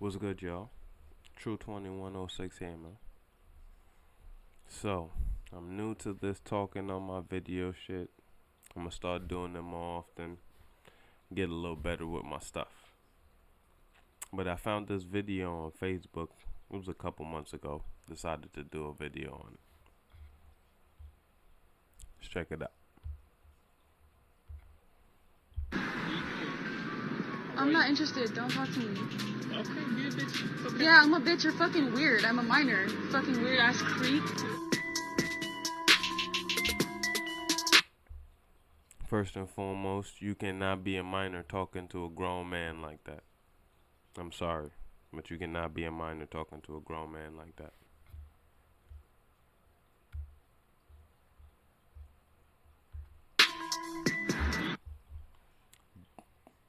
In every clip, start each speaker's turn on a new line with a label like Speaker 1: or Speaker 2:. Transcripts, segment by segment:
Speaker 1: What's good, y'all? True 2106 here, man. So, I'm new to this talking on my video shit. I'm gonna start doing them more often, get a little better with my stuff. But I found this video on Facebook. It was a couple months ago. Decided to do a video on it. Let's check it out.
Speaker 2: I'm not interested. Don't talk to me.
Speaker 3: Okay, be a bitch. Okay.
Speaker 2: Yeah, I'm a bitch. You're fucking weird. I'm a minor. Fucking weird ass creep.
Speaker 1: First and foremost, you cannot be a minor talking to a grown man like that. I'm sorry, but you cannot be a minor talking to a grown man like that.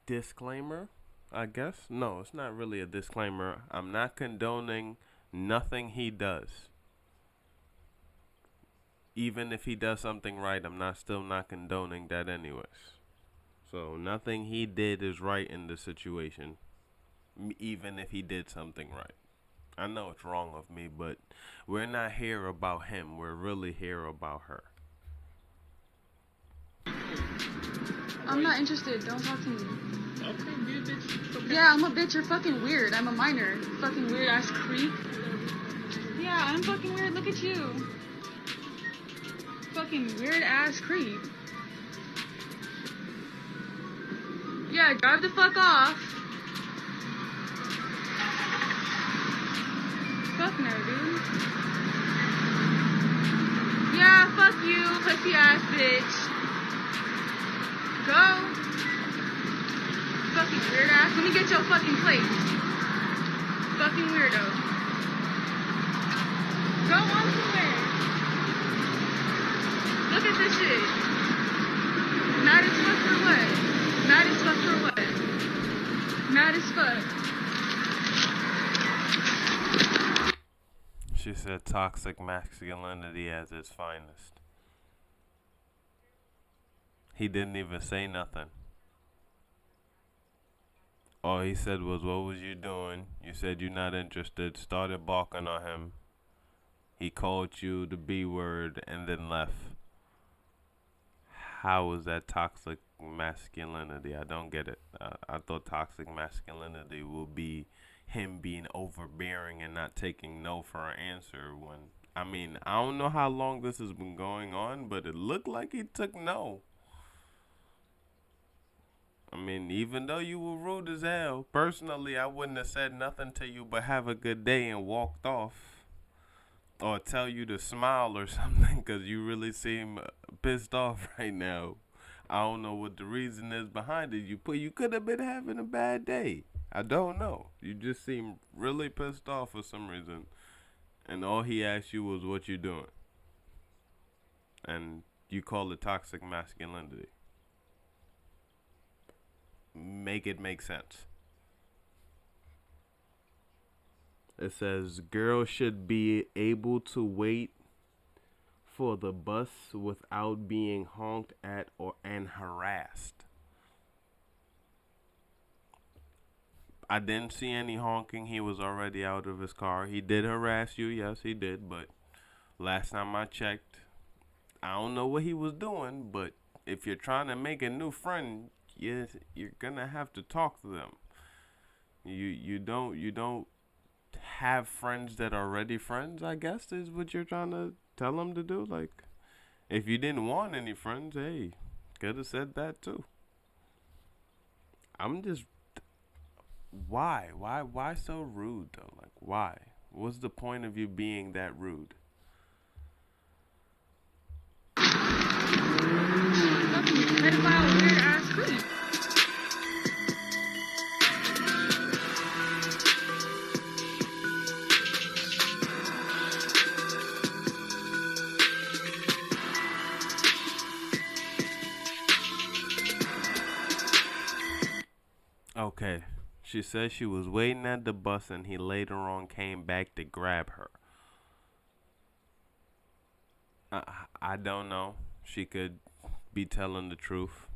Speaker 1: Disclaimer, I guess? No, it's not really a disclaimer. I'm not condoning nothing he does. Even if he does something right, I'm still not condoning that anyways. So nothing he did is right in the situation, even if he did something right. I know it's wrong of me, but we're not here about him. We're really here about her.
Speaker 2: I'm not interested. Don't talk to me.
Speaker 3: Okay, be a bitch. Okay.
Speaker 2: Yeah, I'm a bitch. You're fucking weird. I'm a minor. Fucking weird ass creep. Yeah, I'm fucking weird. Look at you. Fucking weird ass creep. Yeah, drive the fuck off. Fuck no, dude. Yeah, fuck you, pussy ass bitch. Go. Fucking weird ass. Let me get your fucking plate. Fucking weirdo. Go on somewhere. Look at this shit. Mad as fuck for what? Mad as fuck for what? Mad as fuck.
Speaker 1: She said toxic masculinity at its finest. He didn't even say nothing. All he said was, "What was you doing?" You said you're not interested. Started barking on him. He called you the B word and then left. How is that toxic masculinity? I don't get it. I thought toxic masculinity would be him being overbearing and not taking no for an answer. I don't know how long this has been going on, but it looked like he took no. Even though you were rude as hell, personally, I wouldn't have said nothing to you but have a good day and walked off. Or tell you to smile or something, because you really seem pissed off right now. I don't know what the reason is behind it. You could have been having a bad day. I don't know. You just seem really pissed off for some reason. And all he asked you was what you doing. And you call it toxic masculinity. Make it make sense. It says girls should be able to wait for the bus without being honked at and harassed. I didn't see any honking. He was already out of his car. He did harass you, yes he did, but last time I checked, I don't know what he was doing, but if you're trying to make a new friend, yes, you're gonna have to talk to them. You don't have friends that are already friends, I guess, is what you're trying to tell them to do. Like, if you didn't want any friends, hey, could have said that too. Why so rude though? Like, why? What's the point of you being that rude?
Speaker 2: Fucking pedophile weird ass creep.
Speaker 1: Okay. She said she was waiting at the bus and he later on came back to grab her. I don't know. She could be telling the truth.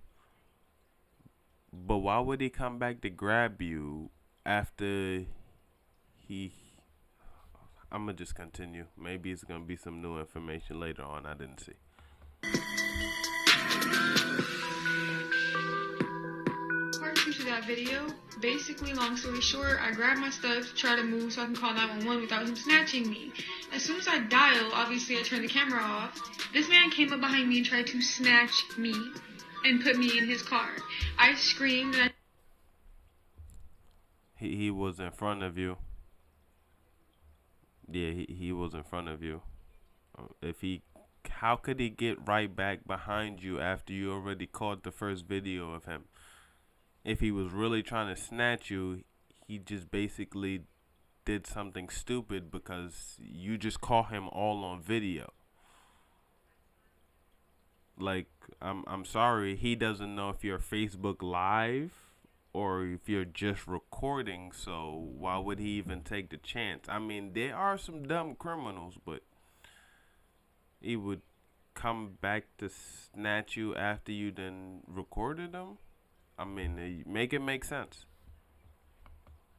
Speaker 1: But why would he come back to grab you after he I'm gonna just continue. Maybe it's gonna be some new information later on I didn't see.
Speaker 2: Part two to that video. Basically, long story short, I grab my stuff, try to move so I can call 911 without him snatching me. As soon as I dial, obviously I turn the camera off. This man came up behind me and tried to snatch me and put me in his car. I screamed and
Speaker 1: He was in front of you. Yeah, he was in front of you. If he How could he get right back behind you after you already caught the first video of him? If he was really trying to snatch you, he just basically did something stupid because you just caught him all on video. Like, I'm sorry, he doesn't know if you're Facebook Live or if you're just recording, so why would he even take the chance? I mean, there are some dumb criminals, but he would come back to snatch you after you then recorded them? I mean, make it make sense.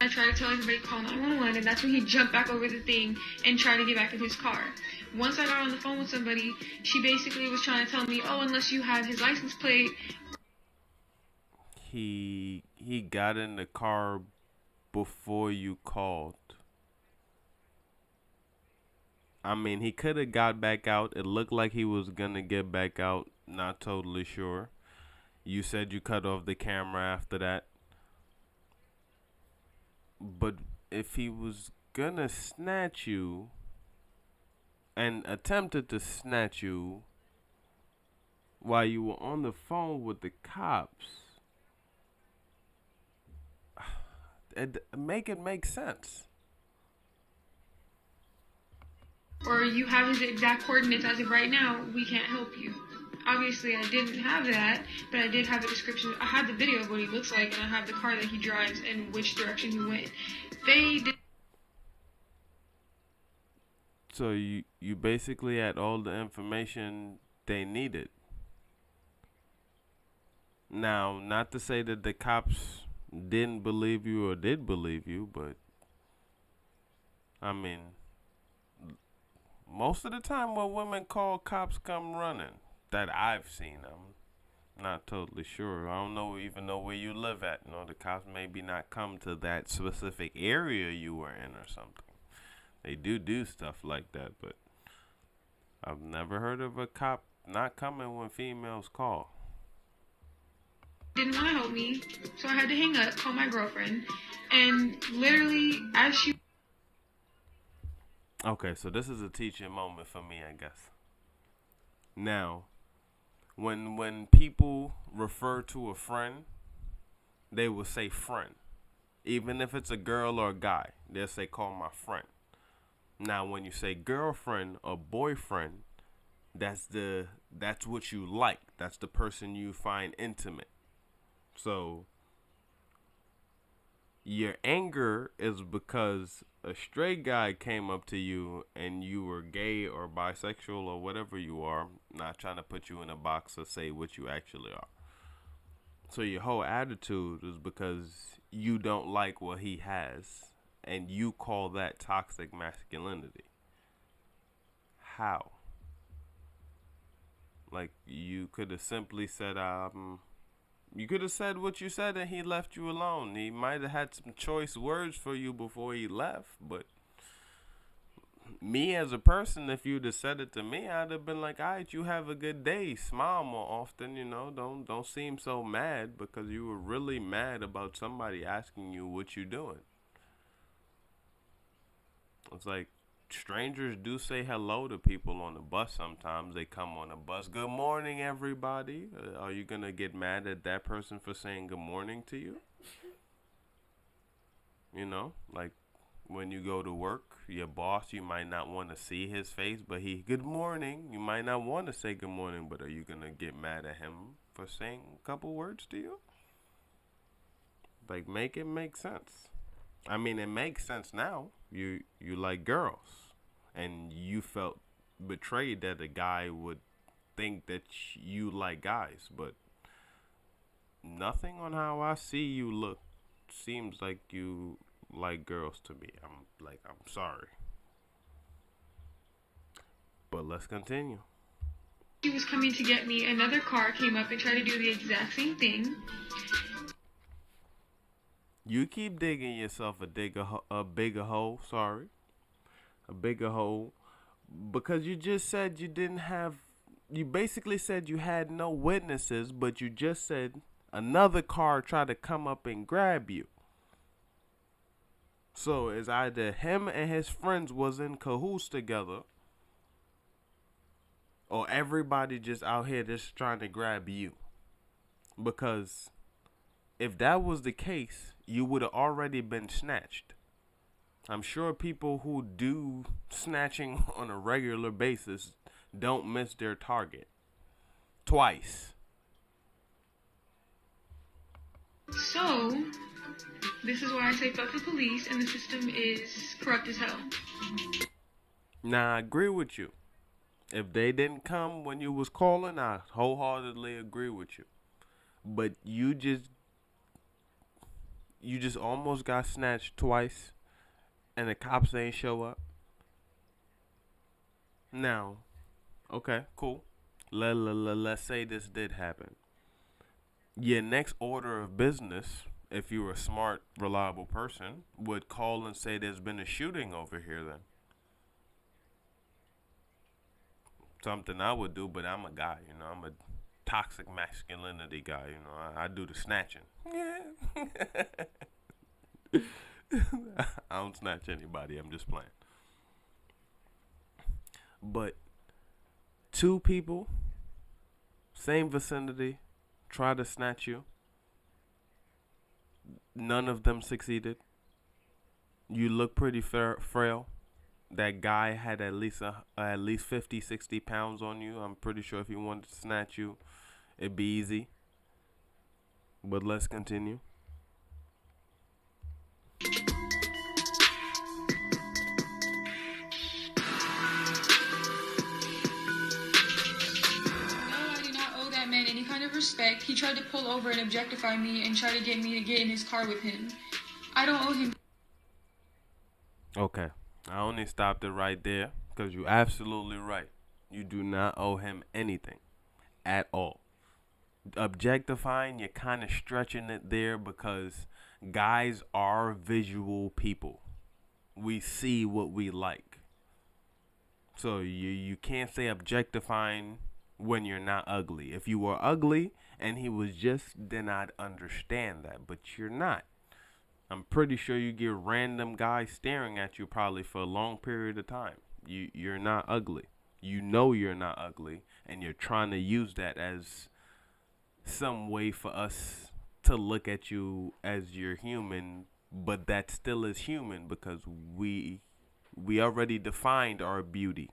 Speaker 2: I tried to tell everybody to call 911, and that's when he jumped back over the thing and tried to get back in his car. Once I got on the phone with somebody, she basically was trying to tell me, oh, unless you have his license plate.
Speaker 1: He got in the car before you called. I mean, he could have got back out. It looked like he was gonna get back out. Not totally sure. You said you cut off the camera after that. But if he was gonna snatch you and attempted to snatch you while you were on the phone with the cops, make it make sense.
Speaker 2: Or you have his exact coordinates as of right now, we can't help you. Obviously, I didn't have that, but I did have a description. I have the video of what he looks like, and I have the car that he drives and which direction he went. They did.
Speaker 1: So you basically had all the information they needed. Now, not to say that the cops didn't believe you or did believe you, but I mean, most of the time when women call, cops come running. That I've seen. I'm not totally sure. I don't even know where you live at. You know, the cops maybe not come to that specific area you were in or something. They do stuff like that, but I've never heard of a cop not coming when females call.
Speaker 2: Didn't want to help me, so I had to hang up, call my girlfriend, and literally, as she.
Speaker 1: Okay, so this is a teaching moment for me, I guess. Now, when people refer to a friend, they will say friend. Even if it's a girl or a guy, they'll say call my friend. Now, when you say girlfriend or boyfriend, that's what you like. That's the person you find intimate. So your anger is because a straight guy came up to you and you were gay or bisexual or whatever you are, not trying to put you in a box or say what you actually are. So your whole attitude is because you don't like what he has and you call that toxic masculinity. How? Like, you could have simply said, you could have said what you said and he left you alone. He might have had some choice words for you before he left, but me as a person, if you'd have said it to me, I'd have been like, alright, you have a good day. Smile more often, you know. Don't seem so mad because you were really mad about somebody asking you what you doing. It's like strangers do say hello to people on the bus sometimes. They come on the bus. Good morning, everybody. Are you going to get mad at that person for saying good morning to you? You know, like when you go to work, your boss, you might not want to see his face, but good morning. You might not want to say good morning, but are you going to get mad at him for saying a couple words to you? Like, make it make sense. I mean, it makes sense now. You like girls, and you felt betrayed that a guy would think that you like guys, but nothing on how I see you look seems like you like girls to me. I'm sorry. But let's continue.
Speaker 2: She was coming to get me, another car came up and tried to do the exact same thing.
Speaker 1: You keep digging yourself a bigger hole. Sorry, a bigger hole, because you just said you didn't have. You basically said you had no witnesses, but you just said another car tried to come up and grab you. So it's either him and his friends was in cahoots together, or everybody just out here just trying to grab you. Because if that was the case, you would have already been snatched. I'm sure people who do snatching on a regular basis don't miss their target twice.
Speaker 2: So, this is why I say fuck the police and the system is corrupt as hell.
Speaker 1: Now I agree with you. If they didn't come when you was calling, I wholeheartedly agree with you. But you just almost got snatched twice and the cops ain't show up. Now, okay, cool. Let's say this did happen. Your next order of business, if you're a smart, reliable person, would call and say there's been a shooting over here then. Something I would do, but I'm a guy, I'm a toxic masculinity guy, I do the snatching. Yeah. I don't snatch anybody, I'm just playing. But two people, same vicinity, try to snatch you. None of them succeeded. You look pretty frail. That guy had at least 50, 60 pounds on you. I'm pretty sure if he wanted to snatch you, it'd be easy. But let's continue.
Speaker 2: Any kind of respect. He tried to pull over and objectify me and try to get me to get in his car with him. I don't owe him.
Speaker 1: Okay. I only stopped it right there because you're absolutely right. You do not owe him anything at all. Objectifying, you're kind of stretching it there because guys are visual people. We see what we like. So you can't say objectifying when you're not ugly. If you were ugly and he was just, then I'd understand that. But you're not. I'm pretty sure you get random guys staring at you probably for a long period of time. You're not ugly. You know you're not ugly, and you're trying to use that as some way for us to look at you as you're human, but that still is human because we already defined our beauty.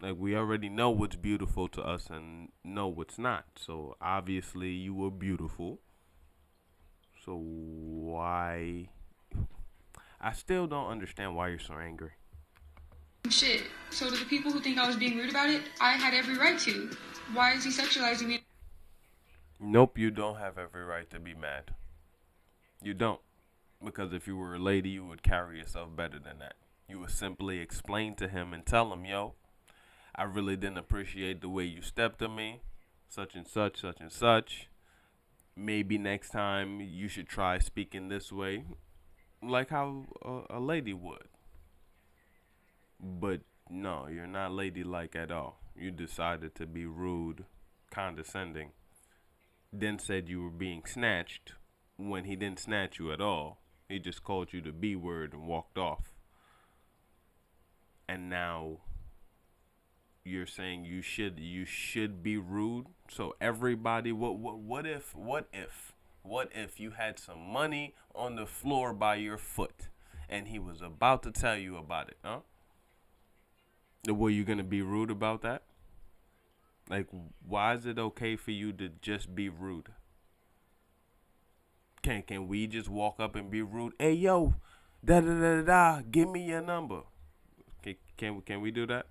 Speaker 1: Like, we already know what's beautiful to us and know what's not. So obviously you were beautiful. So why? I still don't understand why you're so angry.
Speaker 2: Shit. So to the people who think I was being rude about it, I had every right to. Why is he sexualizing me?
Speaker 1: Nope, you don't have every right to be mad. You don't. Because if you were a lady, you would carry yourself better than that. You would simply explain to him and tell him, yo, I really didn't appreciate the way you stepped on me, such and such, such and such. Maybe next time you should try speaking this way, like how a lady would. But no, you're not ladylike at all. You decided to be rude, condescending, then said you were being snatched when he didn't snatch you at all. He just called you the B word and walked off. And now you're saying you should be rude. So everybody, what if you had some money on the floor by your foot and he was about to tell you about it, huh? Were you gonna be rude about that? Like, why is it okay for you to just be rude? Can we just walk up and be rude? Hey yo, da da da da da, give me your number. Can we do that?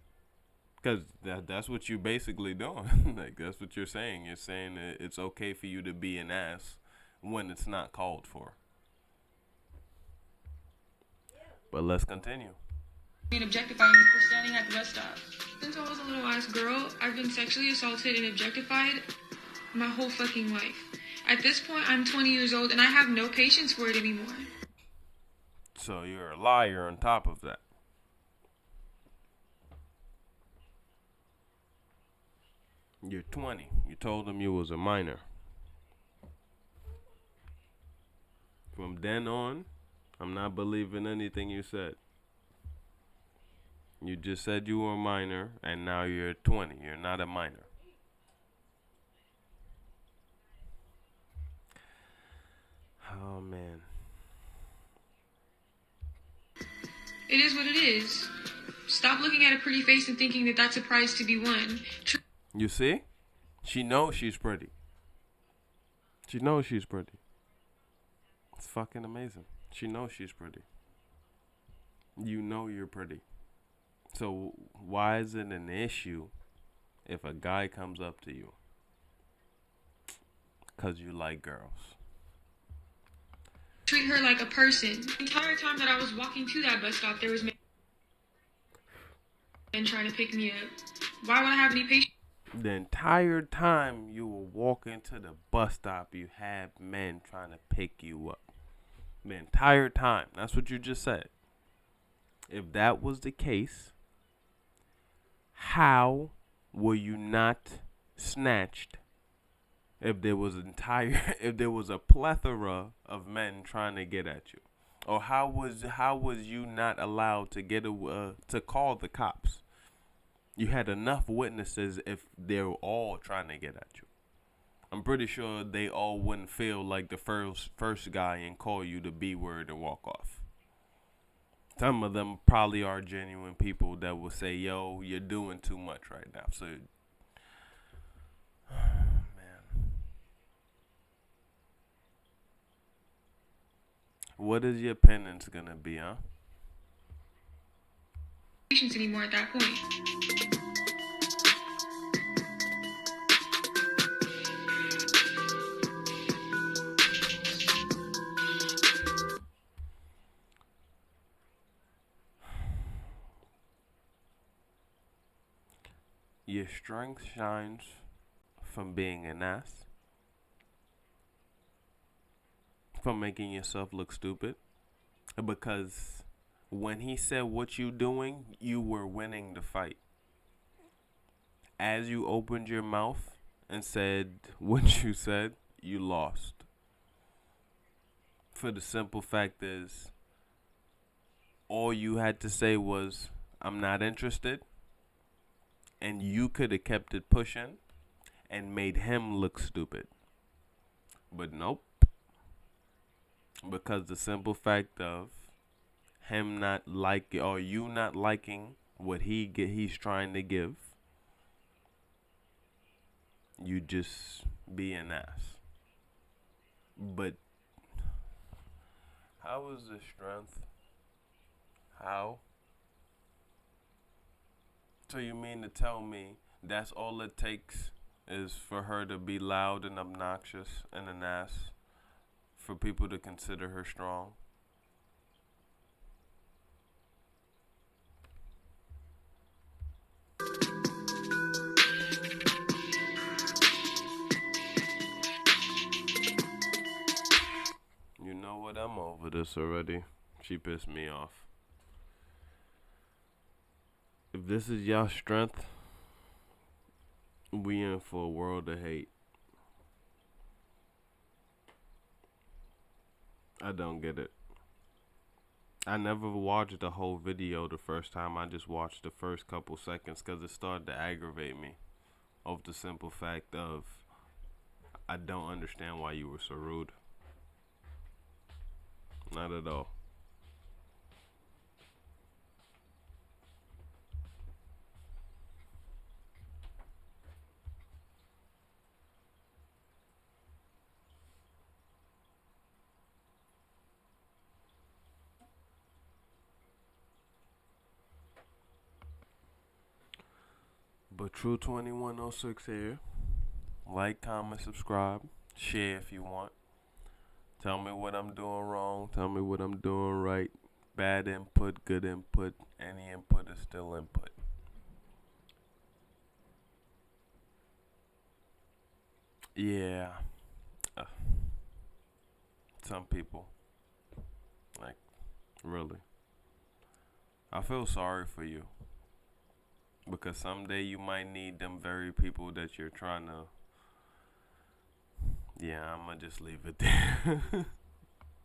Speaker 1: Because that's what you basically doing. Like, that's what you're saying. You're saying that it's okay for you to be an ass when it's not called for. But let's continue.
Speaker 2: Being objectified for standing at the bus stop. Since I was a little ass girl, I've been sexually assaulted and objectified my whole fucking life. At this point, I'm 20 years old and I have no patience for it anymore.
Speaker 1: So you're a liar on top of that. You're 20. You told him you was a minor. From then on, I'm not believing anything you said. You just said you were a minor, and now you're 20. You're not a minor. Oh, man.
Speaker 2: It is what it is. Stop looking at a pretty face and thinking that that's a prize to be won.
Speaker 1: You see? She knows she's pretty. She knows she's pretty. It's fucking amazing. She knows she's pretty. You know you're pretty. So why is it an issue if a guy comes up to you? 'Cause you like girls.
Speaker 2: Treat her like a person. The entire time that I was walking to that bus stop, there was men trying to pick me up. Why would I have any patience?
Speaker 1: The entire time you were walking to the bus stop, you had men trying to pick you up. The entire time. That's what you just said. If that was the case, how were you not snatched? If there was if there was a plethora of men trying to get at you, or how was you not allowed to to call the cops? You had enough witnesses if they were all trying to get at you. I'm pretty sure they all wouldn't feel like the first guy and call you the B word and walk off. Some of them probably are genuine people that will say, yo, you're doing too much right now. So, man. What is your penance going to be, huh?
Speaker 2: Anymore at that point.
Speaker 1: Your strength shines from being an ass, from making yourself look stupid, because when he said what you doing, you were winning the fight. As you opened your mouth and said what you said, you lost. For the simple fact is, all you had to say was, I'm not interested. And you could have kept it pushing and made him look stupid. But nope. Because the simple fact of him not like, or you not liking what he's trying to give, you just be an ass. But how is the strength? How? So you mean to tell me that's all it takes is for her to be loud and obnoxious and an ass for people to consider her strong? You know what? I'm over this already. She pissed me off. If this is y'all strength, we in for a world of hate. I don't get it. I never watched the whole video the first time. I just watched the first couple seconds because it started to aggravate me. Of the simple fact of, I don't understand why you were so rude. Not at all. But True 2106 here. Like, comment, subscribe, share if you want. Tell me what I'm doing wrong. Tell me what I'm doing right. Bad input, good input, any input is still input. Yeah, uh, some people, like, really. I feel sorry for you because someday you might need them very people that you're trying to. Yeah, I'm gonna just leave it there.